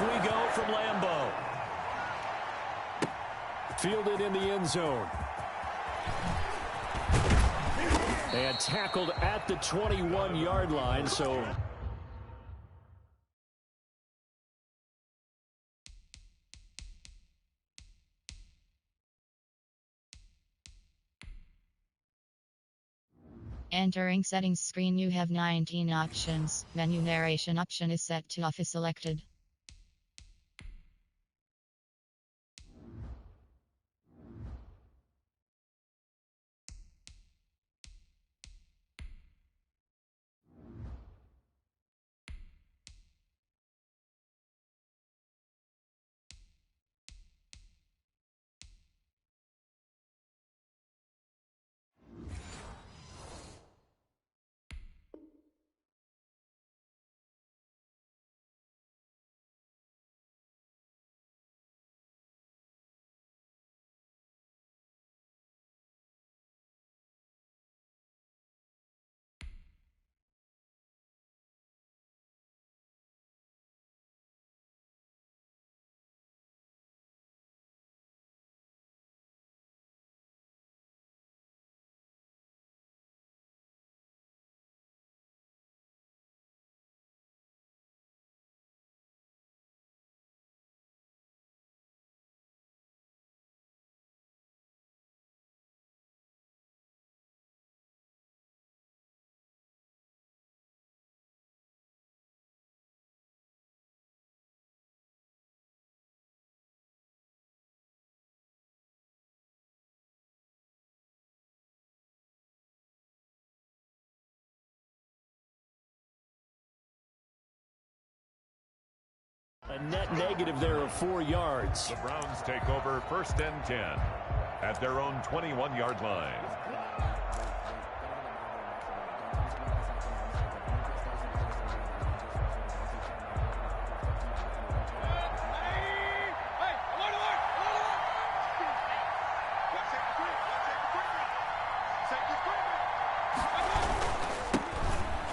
Off we go from Lambeau. Fielded in the end zone. And tackled at the 21-yard line, so... Entering settings screen, you have 19 options. Menu narration option is set to off is selected. A net negative there of 4 yards. The Browns take over 1st and 10 at their own 21-yard line.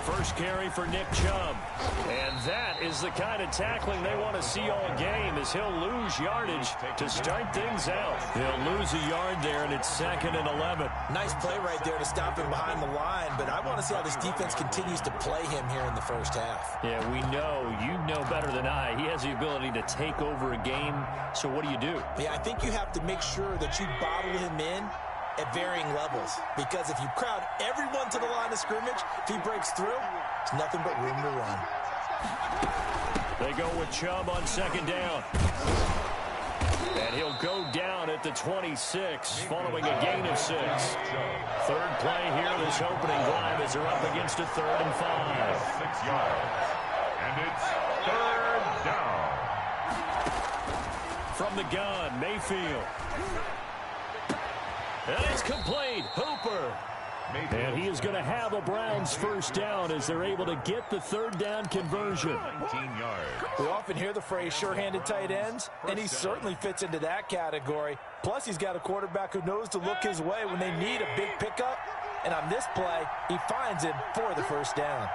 First carry for Nick Chubb. And that is the kind of tackling they want to see all game, as he'll lose yardage to start things out. He'll lose a yard there, and it's 2nd and 11. Nice play right there to stop him behind the line, but I want to see how this defense continues to play him here in the first half. Yeah, we know. You know better than I. He has the ability to take over a game, so what do you do? Yeah, I think you have to make sure that you bottle him in at varying levels, because if you crowd everyone to the line of scrimmage, if he breaks through, there's nothing but room to run. They go with Chubb on 2nd down. And he'll go down at the 26, following a gain of 6. Third play here, this opening drive, as they're up against a 3rd and 5. 6 yards. And it's 3rd down. From the gun, Mayfield. And it's complete. Hooper. And he is going to have a Browns first down as they're able to get the 3rd down conversion. 19 yards. We often hear the phrase sure-handed tight ends, and he certainly fits into that category. Plus, he's got a quarterback who knows to look his way when they need a big pickup. And on this play, he finds him for the first down.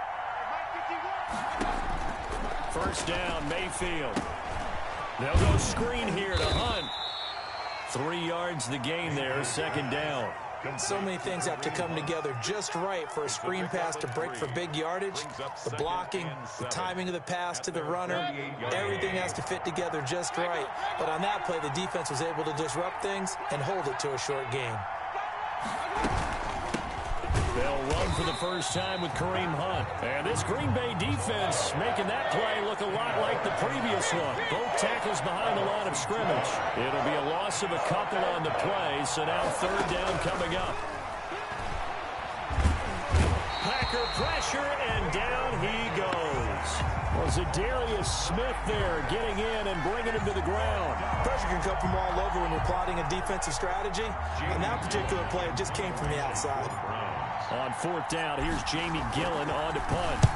First down, Mayfield. They'll go screen here to Hunt. 3 yards the gain there, 2nd down. So many things have to come together just right for a screen pass to break for big yardage. The blocking, the timing of the pass to the runner, everything has to fit together just right. But on that play, the defense was able to disrupt things and hold it to a short gain. They'll run for the first time with Kareem Hunt. And this Green Bay defense making that play look a lot like the previous one. Both tackles behind the line of scrimmage. It'll be a loss of a couple on the play, so now 3rd down coming up. Packer pressure, and down he goes. Was it Darius Smith there getting in and bringing him to the ground? Pressure can come from all over when you're plotting a defensive strategy. And that particular play just came from the outside. On 4th down, here's Jamie Gillen on to punt.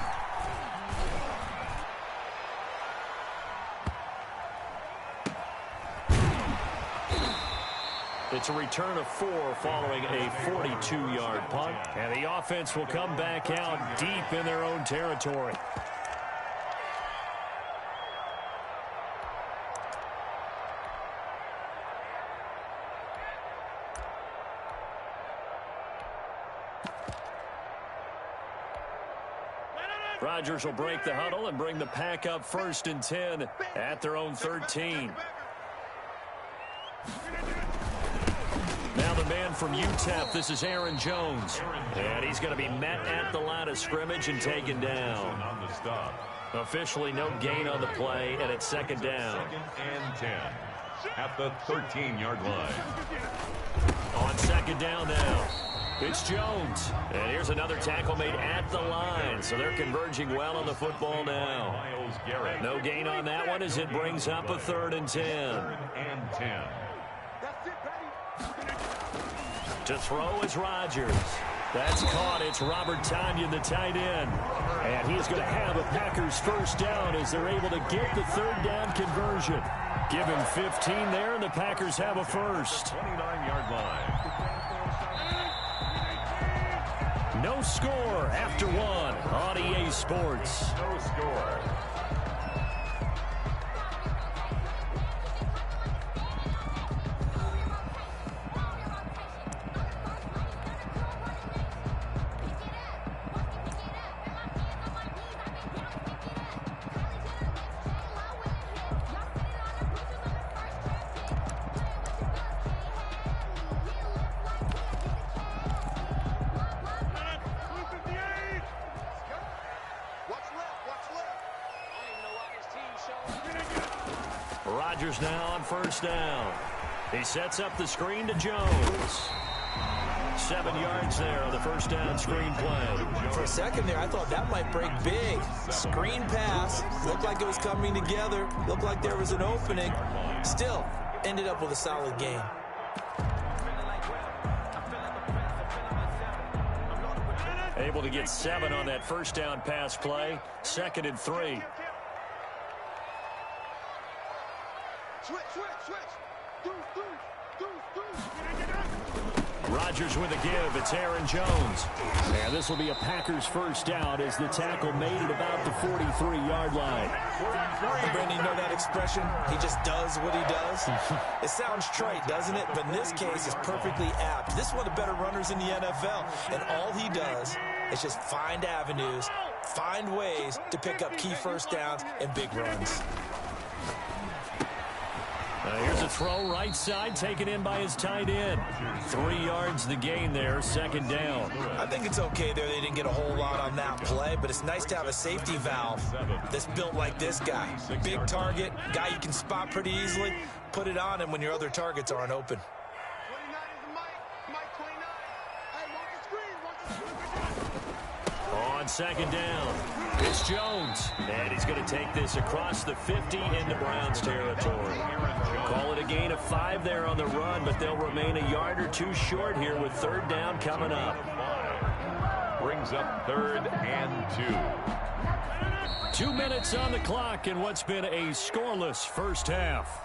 It's a return of 4 following a 42-yard punt. And the offense will come back out deep in their own territory. Rodgers will break the huddle and bring the pack up 1st and 10 at their own 13. Now the man from UTEP, this is Aaron Jones. And he's going to be met at the line of scrimmage and taken down. Officially no gain on the play, and it's 2nd down. 2nd and 10 at the 13-yard line. On 2nd down now, it's Jones. And here's another tackle made at the line. So they're converging well on the football now. No gain on that one as it brings up a 3rd and 10. 3rd and 10. To throw is Rodgers. That's caught. It's Robert Tonyan, the tight end. And he's going to have a Packers 1st down as they're able to get the 3rd down conversion. Give him 15 there, and the Packers have a 1st. 29-yard line. No score after 1 on EA Sports. No score. Rodgers now on 1st down. He sets up the screen to Jones. 7 yards there on the 1st down screen play. For a second there, I thought that might break big. Screen pass. Looked like it was coming together. Looked like there was an opening. Still, ended up with a solid gain. Able to get 7 on that 1st down pass play. 2nd and 3. Rodgers with a give. It's Aaron Jones. And this will be a Packers 1st down as the tackle made at about the 43-yard line. Brandon, you know that expression? He just does what he does. It sounds trite, doesn't it? But in this case, it's perfectly apt. This is one of the better runners in the NFL. And all he does is just find avenues, find ways to pick up key 1st downs and big runs. Here's a throw right side taken in by his tight end. 3 yards the gain there, 2nd down. I think it's okay there. They didn't get a whole lot on that play, but it's nice to have a safety valve that's built like this guy. Big target, guy you can spot pretty easily. Put it on him when your other targets aren't open. On 2nd down, it's Jones. And he's going to take this across the 50 into Browns territory. Call it a gain of 5 there on the run, but they'll remain a yard or 2 short here with 3rd down coming up. Brings up 3rd and 2. 2 minutes on the clock in what's been a scoreless 1st half.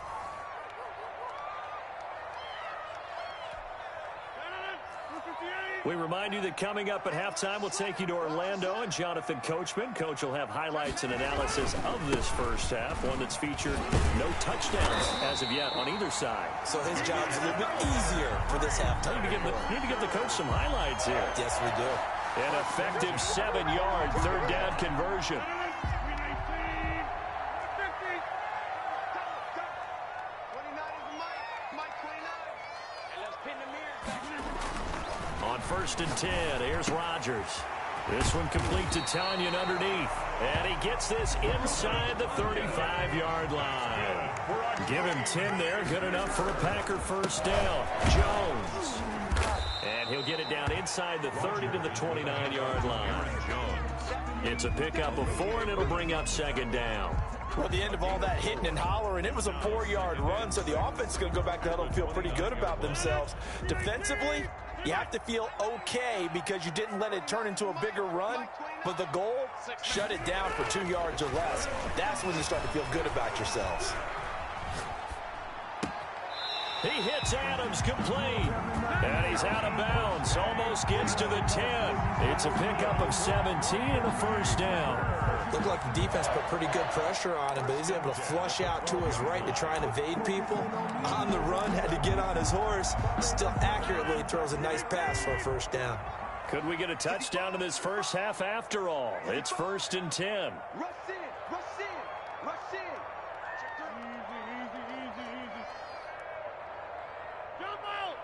We remind you that coming up at halftime, we'll take you to Orlando and Jonathan Coachman. Coach will have highlights and analysis of this 1st half, one that's featured no touchdowns as of yet on either side. So his job's a little bit easier for this halftime. Need to give the coach some highlights here. Yes, we do. An effective 7-yard 3rd down conversion. On 1st and 10, here's Rodgers. This one complete to Tonyan underneath. And he gets this inside the 35-yard line. Give him 10 there. Good enough for a Packer 1st down. Jones. And he'll get it down inside the 30 to the 29-yard line. It's a pickup of 4, and it'll bring up 2nd down. Well, at the end of all that hitting and hollering, it was a 4-yard run, so the offense is going to go back to huddle and feel pretty good about themselves. Defensively, you have to feel okay because you didn't let it turn into a bigger run, but the goal, shut it down for 2 yards or less. That's when you start to feel good about yourselves. He hits Adams complete. And he's out of bounds. Almost gets to the 10. It's a pickup of 17 and a 1st down. Looked like the defense put pretty good pressure on him, but he's able to flush out to his right to try and evade people. On the run, had to get on his horse. Still accurately throws a nice pass for a 1st down. Could we get a touchdown in this first half after all? It's 1st and 10. Rush in, rush in, rush in. Easy. Jump out.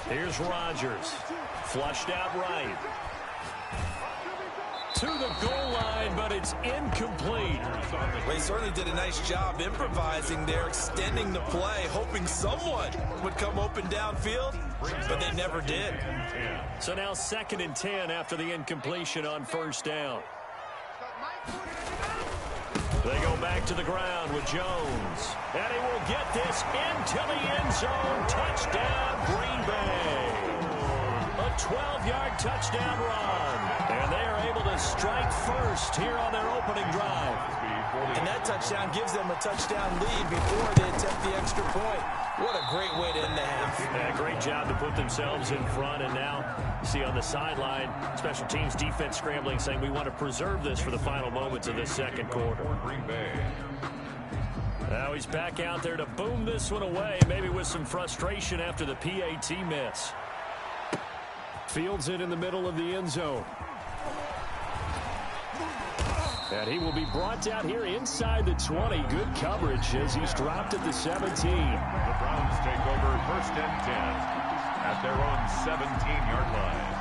Here's Rodgers. Flushed out right. To the goal line, but it's incomplete. They certainly did a nice job improvising there, extending the play, hoping someone would come open downfield, but they never did. So now 2nd and 10 after the incompletion on 1st down. They go back to the ground with Jones. And he will get this into the end zone. Touchdown, Green Bay. A 12-yard touchdown run. And they are able to strike first here on their opening drive. And that touchdown gives them a touchdown lead before they attempt the extra point. What a great way to end the half. Yeah, great job to put themselves in front. And now, you see on the sideline, special teams defense scrambling, saying we want to preserve this for the final moments of this second quarter. Now he's back out there to boom this one away, maybe with some frustration after the PAT miss. Fields it in the middle of the end zone. And he will be brought down here inside the 20. Good coverage as he's dropped at the 17. The Browns take over 1st and 10 at their own 17-yard line.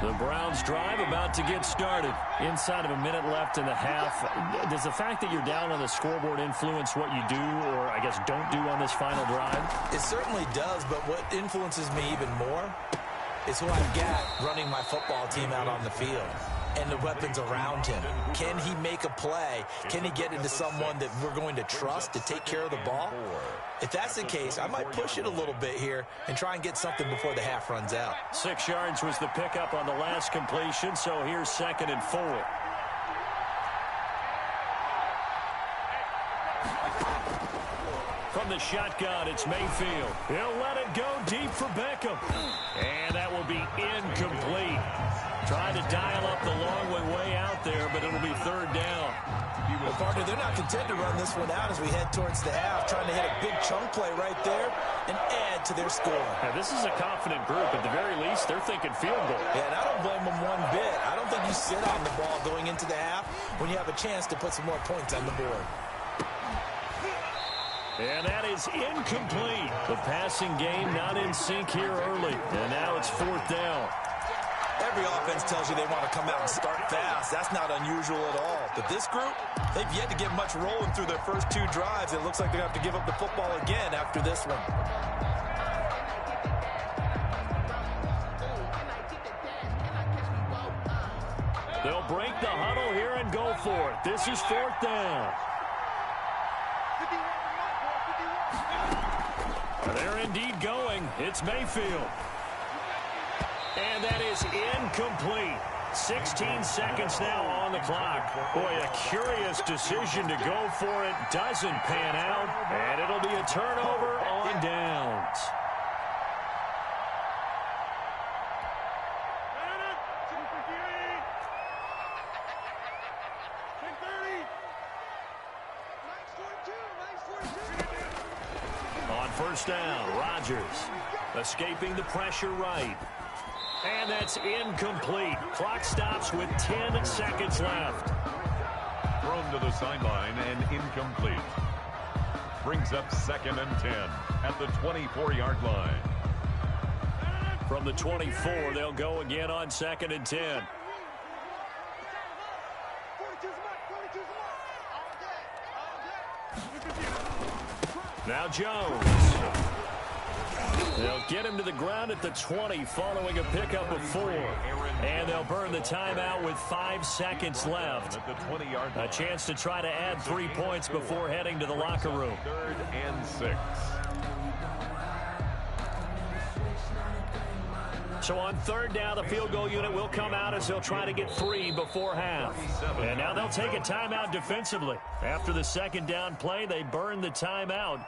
The Browns drive about to get started. Inside of a minute left in the half. Does the fact that you're down on the scoreboard influence what you do or, I guess, don't do on this final drive? It certainly does, but what influences me even more is who I've got running my football team out on the field and the weapons around him. Can he make a play? Can he get into someone that we're going to trust to take care of the ball? If that's the case, I might push it a little bit here and try and get something before the half runs out. 6 yards was the pickup on the last completion, so here's 2nd and 4. From the shotgun, it's Mayfield. He'll let it go deep for Beckham. And that will be incomplete. Trying to dial up the long way out there, but it'll be 3rd down. Well, partner, they're not content to run this one out as we head towards the half, trying to hit a big chunk play right there and add to their score. Now, this is a confident group. At the very least, they're thinking field goal. Yeah, and I don't blame them one bit. I don't think you sit on the ball going into the half when you have a chance to put some more points on the board. And that is incomplete. The passing game not in sync here early. And now it's 4th down. Every offense tells you they want to come out and start fast. That's not unusual at all. But this group, they've yet to get much rolling through their first 2 drives. It looks like they're going to have to give up the football again after this one. They'll break the huddle here and go for it. This is 4th down. They're indeed going. It's Mayfield. And that is incomplete. 16 seconds now on the clock. Boy, a curious decision to go for it. Doesn't pan out. And it'll be a turnover on downs. On 1st down, Rodgers escaping the pressure right. And that's incomplete. Clock stops with 10 seconds left. Thrown to the sideline and incomplete. Brings up 2nd and 10 at the 24-yard line. From the 24, they'll go again on 2nd and 10. Now Jones. They'll get him to the ground at the 20 following a pickup of 4. And they'll burn the timeout with 5 seconds left. A chance to try to add 3 points before heading to the locker room. 3rd and 6. So on 3rd down, the field goal unit will come out as they'll try to get 3 before half. And now they'll take a timeout defensively. After the 2nd down play, they burn the timeout,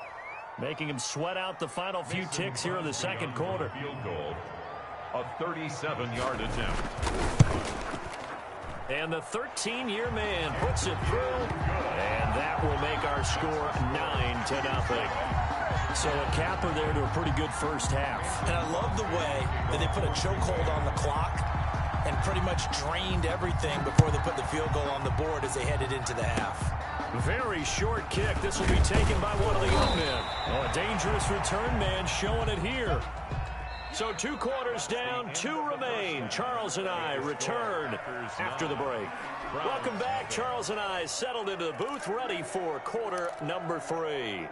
making them sweat out the final few ticks here in the second quarter. Field goal, a 37-yard attempt. And the 13-year man puts it through, and that will make our score 9-0. So a capper there to a pretty good first half. And I love the way that they put a chokehold on the clock and pretty much drained everything before they put the field goal on the board as they headed into the half. Very short kick. This will be taken by one of the young men. Oh, a dangerous return man showing it here. So 2 quarters down, 2 remain. Charles and I return after the break. Welcome back. Charles and I settled into the booth, ready for quarter number 3.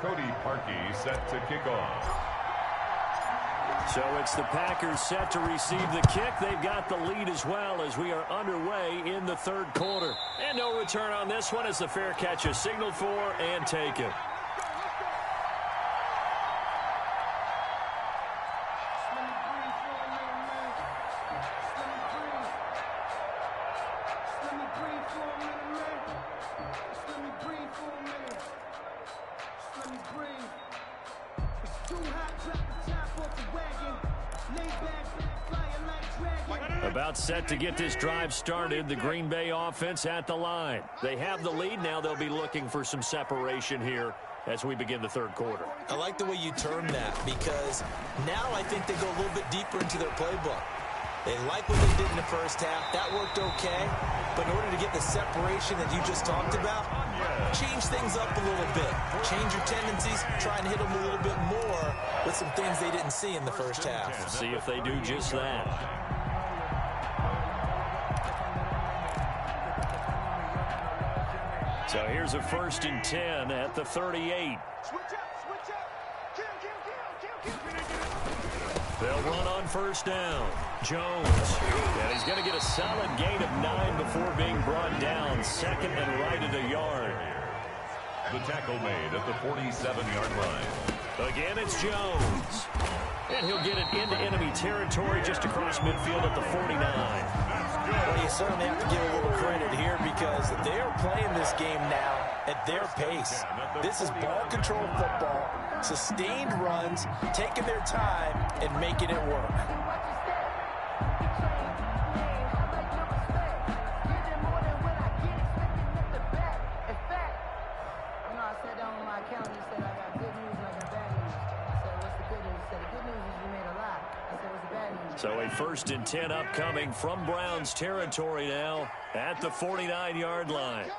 Cody Parkey set to kick off. So it's the Packers set to receive the kick. They've got the lead as well as we are underway in the 3rd quarter. And no return on this one as the fair catch is signaled for and taken. About set to get this drive started, the Green Bay offense at the line. They have the lead. Now they'll be looking for some separation here as we begin the 3rd quarter. I like the way you term that because now I think they go a little bit deeper into their playbook. They like what they did in the first half. That worked okay. But in order to get the separation that you just talked about, change things up a little bit. Change your tendencies. Try and hit them a little bit more with some things they didn't see in the first half. See if they do just that. So here's a 1st and 10 at the 38. They'll run on 1st down. Jones. And he's going to get a solid gain of 9 before being brought down. 2nd and right at a yard. The tackle made at the 47-yard line. Again, it's Jones. And he'll get it into enemy territory just across midfield at the 49. Well, you certainly have to give a little credit here because they're playing this game now at their pace. This is ball control football, sustained runs, taking their time and making it work. So a 1st and 10 upcoming from Browns territory now at the 49-yard line.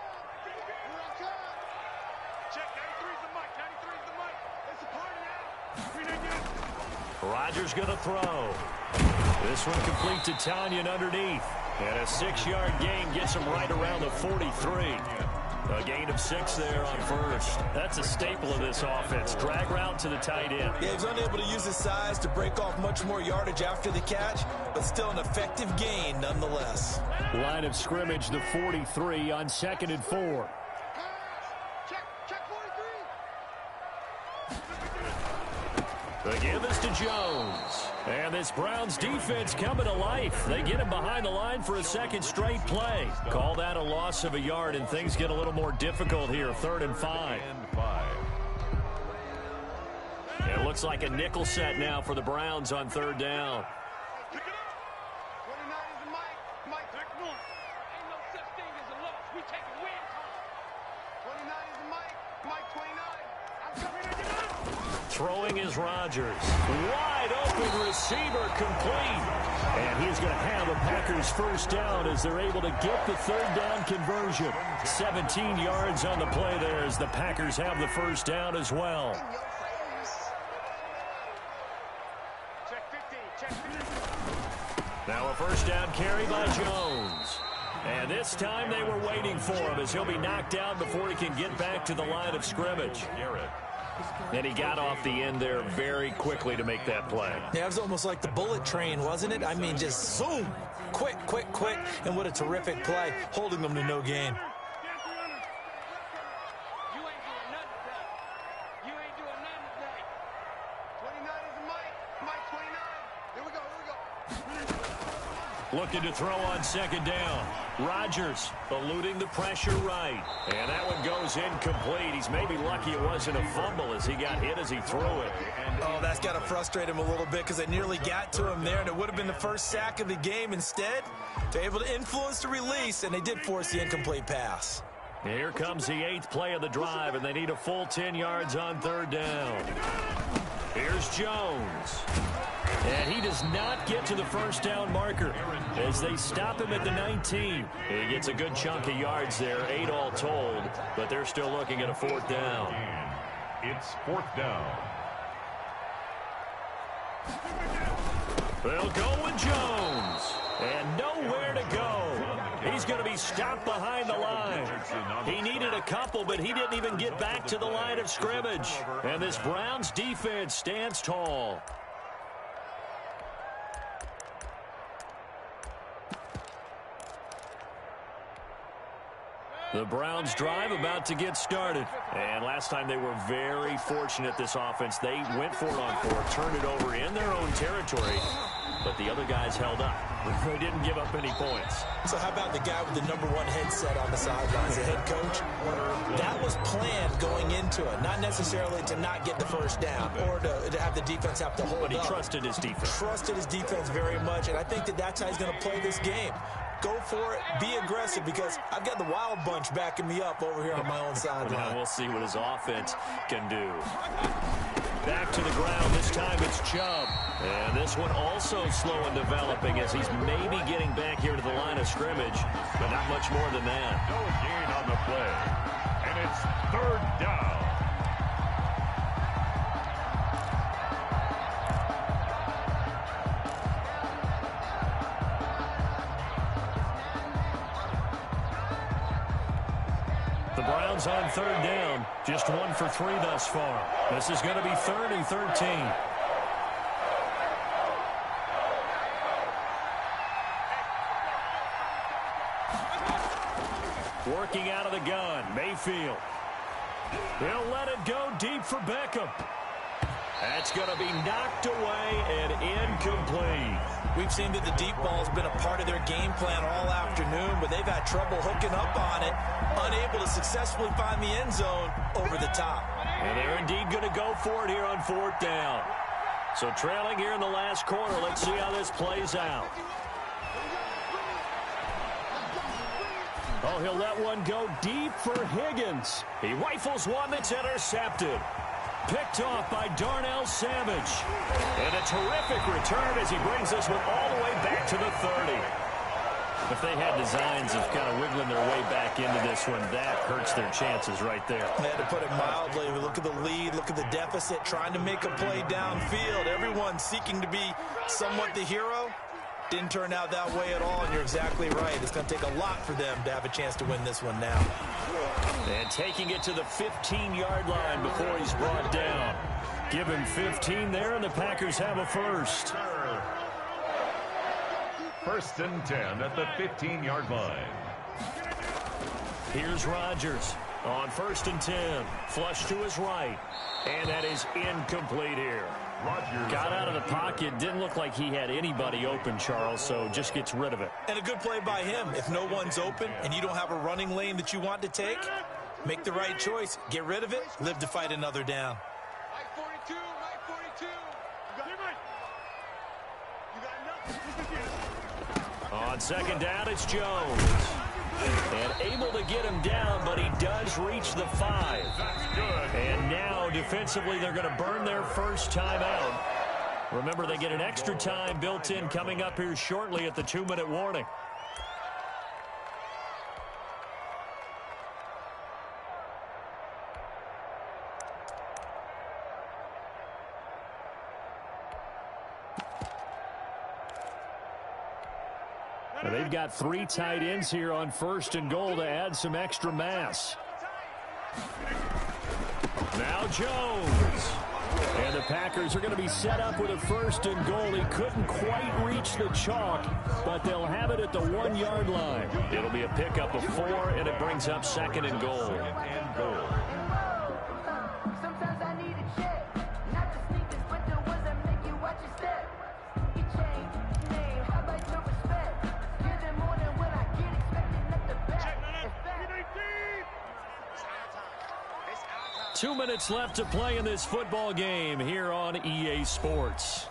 Rodgers going to throw. This one complete to Tanyan underneath. And a 6-yard gain gets him right around the 43. A gain of 6 there on 1st. That's a staple of this offense. Drag route to the tight end. Yeah, he's unable to use his size to break off much more yardage after the catch, but still an effective gain nonetheless. Line of scrimmage, the 43 on 2nd and 4. The give is to Jones. And this Browns defense coming to life. They get him behind the line for a 2nd straight play. Call that a loss of a yard, and things get a little more difficult here. 3rd and 5. It looks like a nickel set now for the Browns on 3rd down. Throwing is Rodgers. Wide open receiver complete. And he's going to have a Packers 1st down as they're able to get the 3rd down conversion. 17 yards on the play there as the Packers have the 1st down as well. Now a 1st down carry by Jones. And this time they were waiting for him as he'll be knocked down before he can get back to the line of scrimmage. And he got off the end there very quickly to make that play. Yeah, it was almost like the bullet train, wasn't it? I mean, just zoom. Quick, quick, quick. And what a terrific play, holding them to no gain. Looking to throw on second down. Rodgers eluding the pressure right. And that one goes incomplete. He's maybe lucky it wasn't a fumble as he got hit as he threw it. Oh, that's got to frustrate him a little bit because they nearly got to him there, and it would have been the first sack of the game. Instead, they're able to influence the release, and they did force the incomplete pass. Here comes the 8th play of the drive, and they need a full 10 yards on third down. Here's Jones. And he does not get to the first down marker as they stop him at the 19. He gets a good chunk of yards there, 8 all told, but they're still looking at a 4th down. It's 4th down. They'll go with Jones. And nowhere to go. He's going to be stopped behind the line. He needed a couple, but he didn't even get back to the line of scrimmage. And this Browns defense stands tall. The Browns drive about to get started. And last time they were very fortunate, this offense. They went for it on 4th, turned it over in their own territory, but the other guys held up. They didn't give up any points. So how about the guy with the #1 headset on the sidelines, the head coach? That was planned going into it, not necessarily to not get the first down or to have the defense have to hold up. But he trusted his defense. Trusted his defense very much, and I think that's how he's going to play this game. Go for it, be aggressive, because I've got the wild bunch backing me up over here on my own sideline. We'll see what his offense can do. Back to the ground. This time it's Chubb. And this one also slow in developing as he's maybe getting back here to the line of scrimmage, but not much more than that. No gain on the play. And it's 3rd down. The Browns on 3rd down. Just 1 for 3 thus far. This is going to be 3rd and 13. Working out of the gun, Mayfield. He'll let it go deep for Beckham. That's going to be knocked away and incomplete. We've seen that the deep ball has been a part of their game plan all afternoon, but they've had trouble hooking up on it, unable to successfully find the end zone over the top. And they're indeed going to go for it here on 4th down. So trailing here in the last quarter, let's see how this plays out. Oh, he'll let one go deep for Higgins. He rifles one that's intercepted. Picked off by Darnell Savage. And a terrific return as he brings this one all the way back to the 30. If they had designs of kind of wiggling their way back into this one, that hurts their chances right there. They had to put it mildly. Look at the lead, look at the deficit, trying to make a play downfield. Everyone seeking to be somewhat the hero. Didn't turn out that way at all, and you're exactly right. It's going to take a lot for them to have a chance to win this one now. And taking it to the 15-yard line before he's brought down. Give him 15 there, and the Packers have a first. 1st and 10 at the 15-yard line. Here's Rodgers on 1st and 10. Flush to his right. And that is incomplete here. Rodgers got out of the pocket. Didn't look like he had anybody open, Charles, so just gets rid of it. And a good play by him. If no one's open and you don't have a running lane that you want to take, make the right choice. Get rid of it. Live to fight another down. Mike 42, Mike 42. You got enough. On 2nd down, it's Jones. And able to get him down, but he does reach the 5. And now, defensively, they're going to burn their first time out. Remember, they get an extra time built in coming up here shortly at the 2-minute warning. They've got 3 tight ends here on 1st and goal to add some extra mass. Now Jones. And the Packers are going to be set up with a 1st and goal. He couldn't quite reach the chalk, but they'll have it at the 1-yard line. It'll be a pickup of 4, and it brings up 2nd and goal. Sometimes I need a check, not the sneakers, but the ones that make you watch your step. You change your name, how about your respect? 2 minutes left to play in this football game here on EA Sports.